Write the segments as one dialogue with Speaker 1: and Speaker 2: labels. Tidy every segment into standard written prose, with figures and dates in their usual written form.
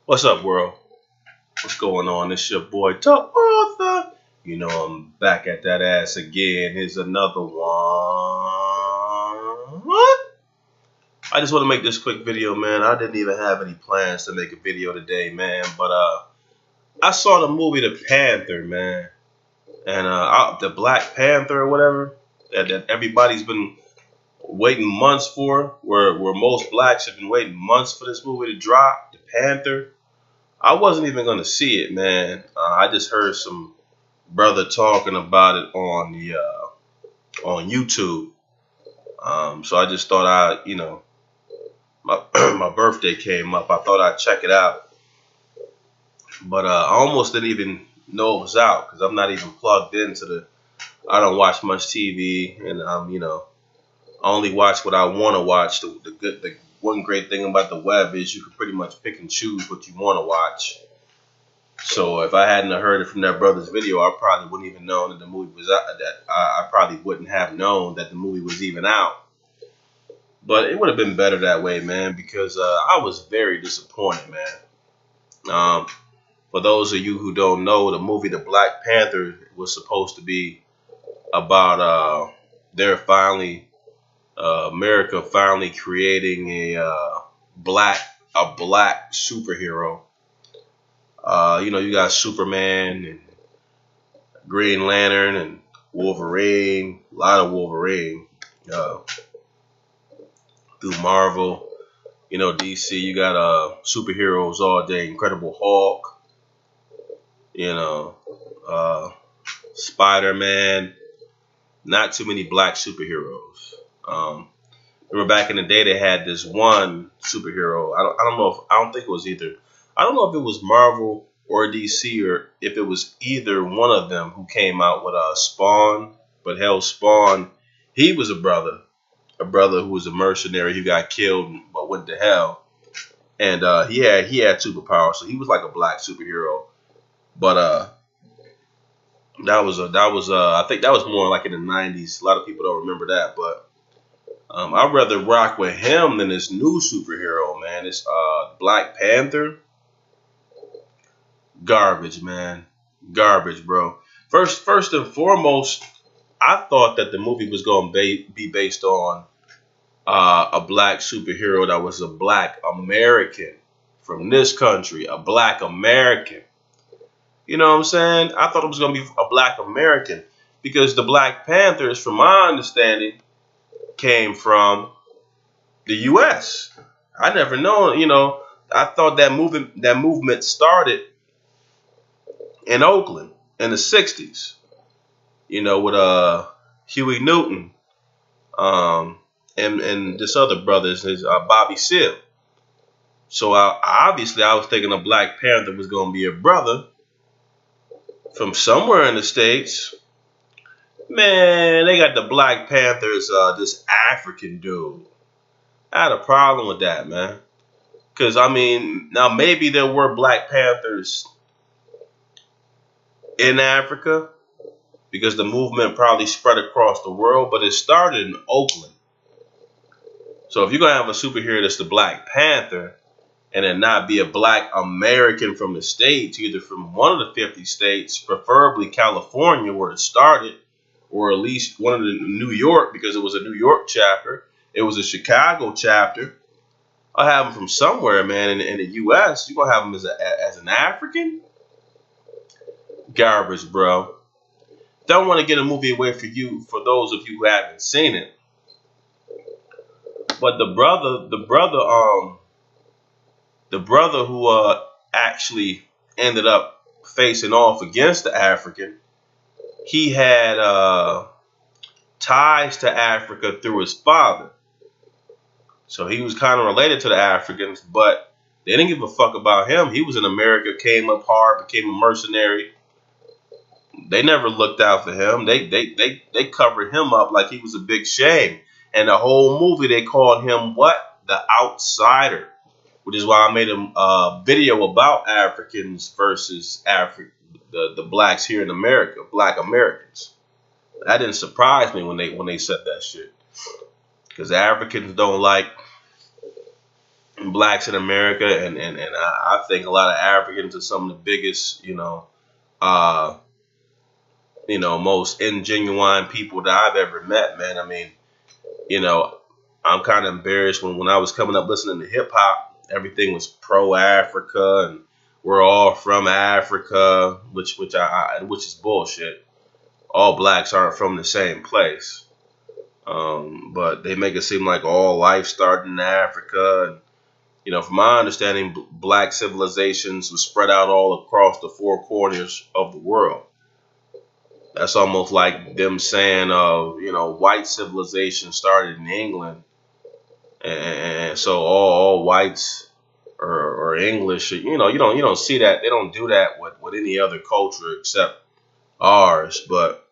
Speaker 1: What's up, world? What's going on? It's your boy, Top Arthur. You know, I'm back at that ass again. Here's another one. What? I just want to make this quick video, man. I didn't even have any plans to make a video today, man. But I saw the movie The Panther, man. And the Black Panther or whatever that everybody's been waiting months for, where most blacks have been waiting months for this movie to drop, The Panther. I wasn't even gonna see it, man. I just heard some brother talking about it on YouTube. So I just thought my my birthday came up. I thought I'd check it out, but I almost didn't even know it was out because I'm not even plugged into the. I don't watch much TV, and I only watch what I want to watch. The one great thing about the web is you can pretty much pick and choose what you want to watch. So if I hadn't heard it from that brother's video, I probably wouldn't even know that the movie was out. I probably wouldn't have known that the movie was even out. But it would have been better that way, man, because I was very disappointed, man. For those of you who don't know, the movie The Black Panther was supposed to be about America finally creating a black superhero. You got Superman and Green Lantern and Wolverine, a lot of Wolverine through Marvel. DC, you got superheroes all day. Incredible Hulk, Spider-Man. Not too many black superheroes. Remember back in the day they had this one superhero. I don't think it was either. I don't know if it was Marvel or DC or if it was either one of them who came out with Spawn. But hell, Spawn, he was a brother who was a mercenary who got killed but went to hell, and he had superpowers, so he was like a black superhero. But I think that was more like in the '90s. A lot of people don't remember that, but I'd rather rock with him than this new superhero, man. It's Black Panther. Garbage, man. Garbage, bro. First and foremost, I thought that the movie was going to be based on a black superhero that was a black American from this country, a black American. You know what I'm saying? I thought it was going to be a black American because the Black Panthers, from my understanding, came from the U.S. I never known, I thought that movement started in Oakland in the '60s, with Huey Newton, and this other brother is Bobby Seale. So obviously I was thinking a Black Panther was going to be a brother from somewhere in the States. Man, they got the Black Panthers, this African dude. I had a problem with that, man. Because, now maybe there were Black Panthers in Africa because the movement probably spread across the world, but it started in Oakland. So if you're going to have a superhero that's the Black Panther and then not be a black American from the States, either from one of the 50 states, preferably California where it started, or at least one of the New York because it was a New York chapter. It was a Chicago chapter. I'll have them from somewhere, man, in the U.S. You're going to have them as an African? Garbage, bro. Don't want to get a movie away for those of you who haven't seen it. But the brother who actually ended up facing off against the African, he had ties to Africa through his father. So he was kind of related to the Africans, but they didn't give a fuck about him. He was in America, came up hard, became a mercenary. They never looked out for him. They covered him up like he was a big shame. And the whole movie they called him what? The outsider. Which is why I made a video about Africans versus the blacks here in America, black Americans. That didn't surprise me when they said that shit. Because Africans don't like blacks in America, and I think a lot of Africans are some of the biggest, uh, most ingenuine people that I've ever met, man. I mean, you know, I'm kind of embarrassed when I was coming up listening to hip hop, everything was pro Africa and we're all from Africa, which is bullshit. All blacks aren't from the same place. But they make it seem like all life started in Africa. And, from my understanding, black civilizations were spread out all across the four corners of the world. That's almost like them saying, white civilization started in England, and so all whites are English. You don't see that. They don't do that with any other culture except ours. But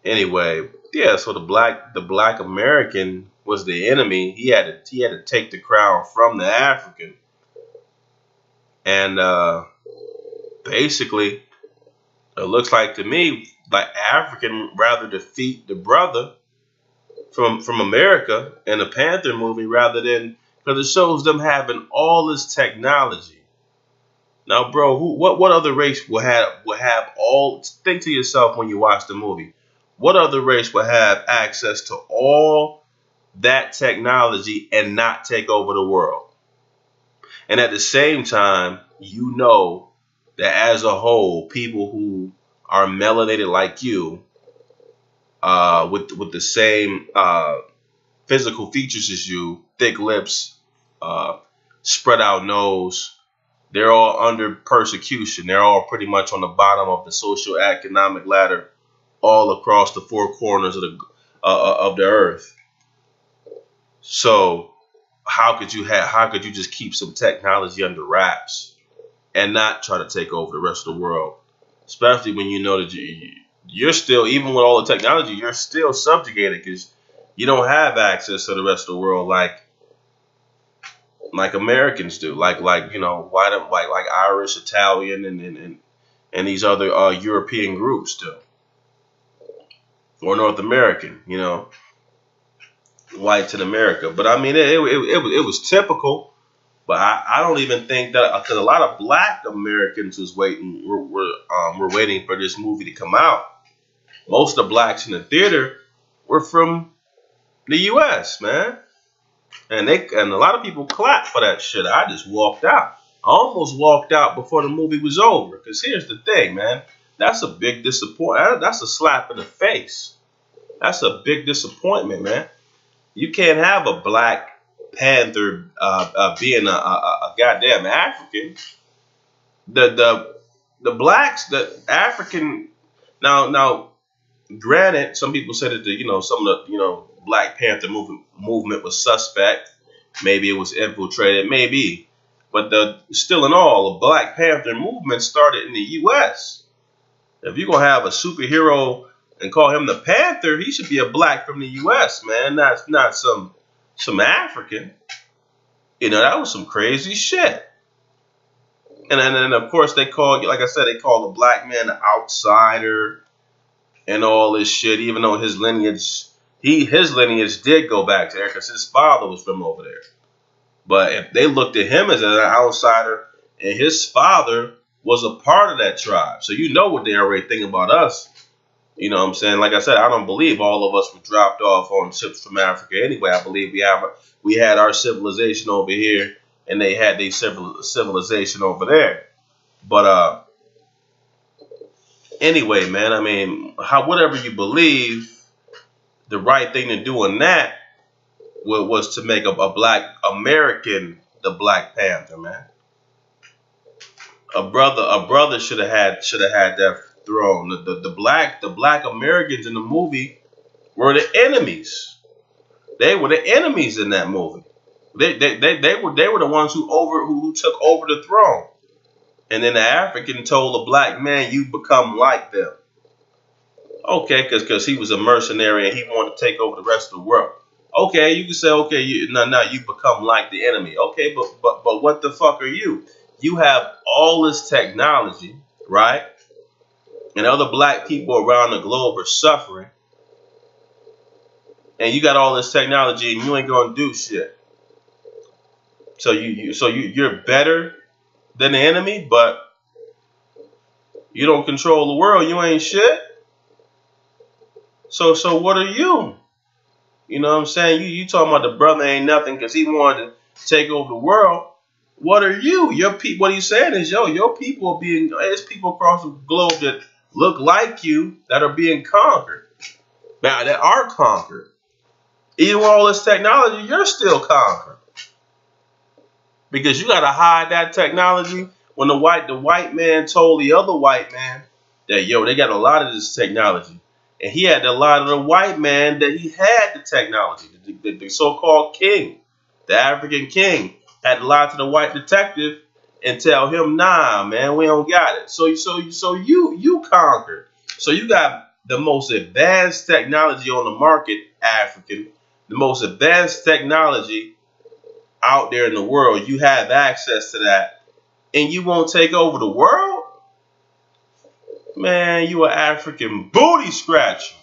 Speaker 1: anyway, yeah. So the black American was the enemy. He had to take the crown from the African, and basically, it looks like to me like African rather defeat the brother from America in the Panther movie rather than, because it shows them having all this technology. Now, bro, what other race will have all? Think to yourself when you watch the movie. What other race will have access to all that technology and not take over the world? And at the same time, that as a whole, people who are melanated like you, with the same physical features as you, thick lips, spread out nose, they're all under persecution. They're all pretty much on the bottom of the social economic ladder, all across the four corners of the earth. So how could you just keep some technology under wraps and not try to take over the rest of the world? Especially when you know that you're still, even with all the technology, you're still subjugated because you don't have access to the rest of the world like Americans do, like white, like Irish, Italian, and these other European groups do, or North American, whites in America. But I mean, it was typical. But I don't even think that, because a lot of black Americans was waiting. We're waiting for this movie to come out. Most of the blacks in the theater were from the U.S., man. And a lot of people clapped for that shit. I just walked out. I almost walked out before the movie was over. Because here's the thing, man. That's a big disappointment. That's a slap in the face. That's a big disappointment, man. You can't have a Black Panther being a goddamn African. The blacks, the African. Now, granted, some people said that some of the Black Panther movement was suspect. Maybe it was infiltrated, maybe. But still in all, the Black Panther movement started in the U.S. If you're gonna have a superhero and call him the Panther, he should be a black from the U.S., man. Not some African. That was some crazy shit. And then of course they call, like I said, they call the black man the outsider and all this shit, even though his lineage did go back to there because his father was from over there. But if they looked at him as an outsider and his father was a part of that tribe, so what they already think about us. You know what I'm saying? Like I said, I don't believe all of us were dropped off on ships from Africa anyway. I believe we had our civilization over here and they had their civilization over there. But anyway, man, I mean, whatever you believe, the right thing to do in that was to make a black American the Black Panther, man. A brother should have had that throne. The black Americans in the movie were the enemies. They were the enemies in that movie. They were the ones who took over the throne. And then the African told the black man, "You become like them." Okay, because he was a mercenary and he wanted to take over the rest of the world. Okay, you can say, okay, you become like the enemy. Okay, but what the fuck are you? You have all this technology, right? And other black people around the globe are suffering. And you got all this technology and you ain't gonna do shit. So you're better than the enemy, but you don't control the world. You ain't shit. So what are you? You know what I'm saying? You talking about the brother ain't nothing because he wanted to take over the world. What are you? Your people. What he's saying is, your people are being. There's people across the globe that look like you that are being conquered. Now that are conquered. Even with all this technology, you're still conquered because you got to hide that technology. When the white man told the other white man that they got a lot of this technology, and he had to lie to the white man that he had the technology. The so-called king, the African king, had to lie to the white detective and tell him, "Nah, man, we don't got it." So you conquered. So you got the most advanced technology on the market, African, the most advanced technology out there in the world. You have access to that, and you won't take over the world? Man, you an African booty scratcher.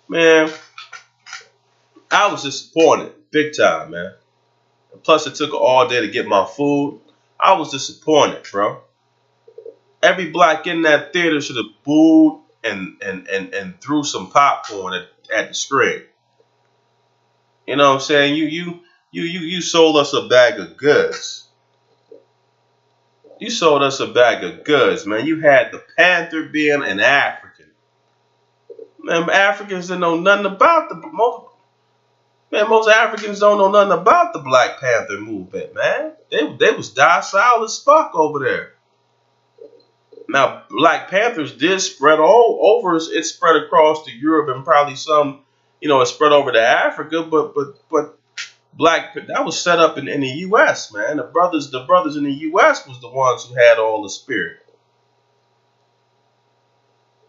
Speaker 1: Man, I was disappointed. Big time, man. Plus, it took all day to get my food. I was disappointed, bro. Every black in that theater should have booed and threw some popcorn at the screen. You know what I'm saying? You sold us a bag of goods. You sold us a bag of goods, man. You had the Panther being an African. Man, Africans didn't know nothing about most Africans don't know nothing about the Black Panther movement, man. They was docile as fuck over there. Now, Black Panthers did spread all over. It spread across to Europe and probably some, it spread over to Africa. But that was set up in the U.S., man. The brothers in the U.S. was the ones who had all the spirit.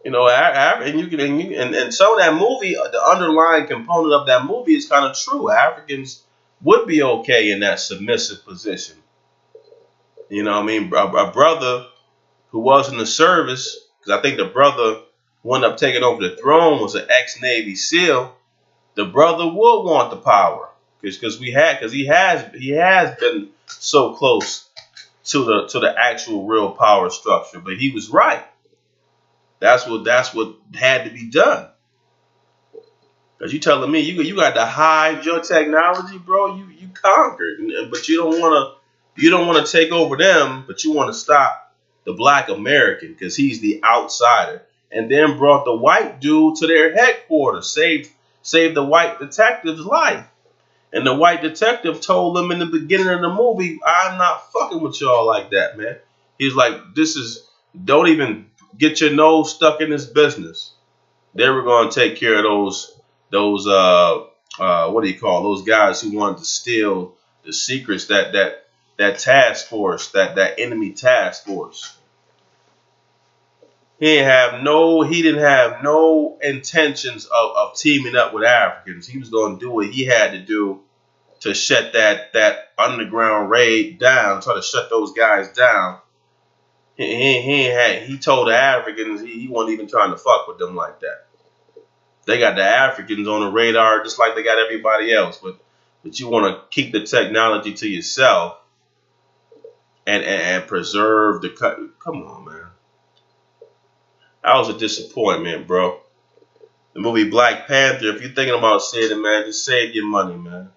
Speaker 1: And some of that movie, the underlying component of that movie is kind of true. Africans would be okay in that submissive position. You know what I mean? A brother who was in the service, because I think the brother who ended up taking over the throne was an ex-Navy SEAL. The brother would want the power because he has been so close to the actual real power structure. But he was right. That's what had to be done. Cause you telling me you got to hide your technology, bro. You conquered, but you don't want to take over them, but you want to stop the Black American because he's the outsider, and then brought the white dude to their headquarters, saved the white detective's life, and the white detective told them in the beginning of the movie, "I'm not fucking with y'all like that, man." He's like, don't even get your nose stuck in this business. They were going to take care of those what do you call those guys who wanted to steal the secrets that task force, that enemy task force. He didn't have no intentions of teaming up with Africans. He was going to do what he had to do to shut that underground raid down, try to shut those guys down. He told the Africans he wasn't even trying to fuck with them like that. They got the Africans on the radar just like they got everybody else, but you want to keep the technology to yourself and preserve the cut. Come on, man. That was a disappointment, bro. The movie Black Panther, if you're thinking about seeing it, man, just save your money, man.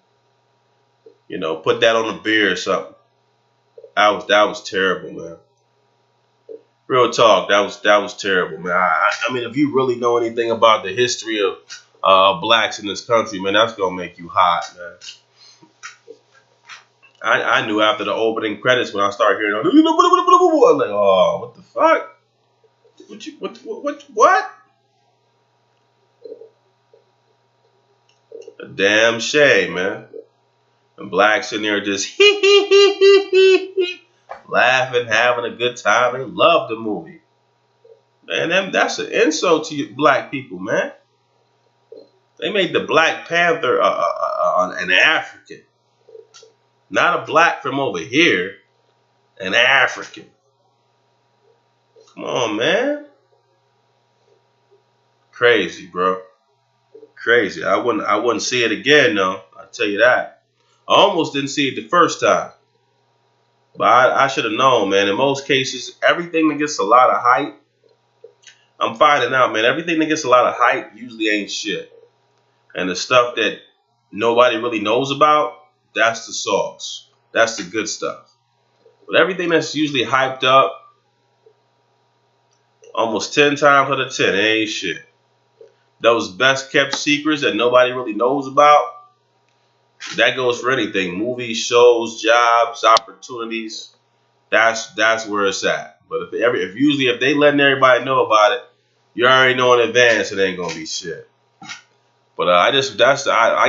Speaker 1: Put that on a beer or something. That was terrible, man. Real talk, that was terrible, man. I mean, if you really know anything about the history of blacks in this country, man, that's gonna make you hot, man. I knew after the opening credits when I started hearing, I'm like, oh, what the fuck? What? A damn shame, man. And blacks in there just laughing, having a good time. They love the movie. Man, that's an insult to you black people, man. They made the Black Panther an African. Not a black from over here, an African. Come on, man. Crazy, bro. Crazy. I wouldn't see it again, though. I'll tell you that. almost didn't see it the first time. But I should have known, man. In most cases, everything that gets a lot of hype, I'm finding out, man, everything that gets a lot of hype usually ain't shit. And the stuff that nobody really knows about, that's the sauce. That's the good stuff. But everything that's usually hyped up, almost 10 times out of 10, it ain't shit. Those best kept secrets that nobody really knows about, that goes for anything. Movies, shows, jobs, opportunities. That's where it's at. But if they letting everybody know about it, you already know in advance it ain't gonna be shit. But I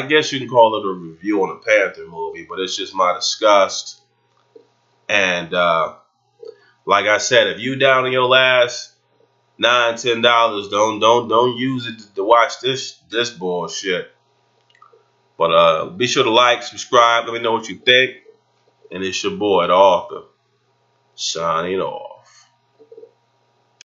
Speaker 1: guess you can call it a review on a Panther movie, but it's just my disgust. And like I said, if you down in your last $9-10, don't use it to watch this bullshit. But be sure to like, subscribe, let me know what you think. And it's your boy, the author, signing off.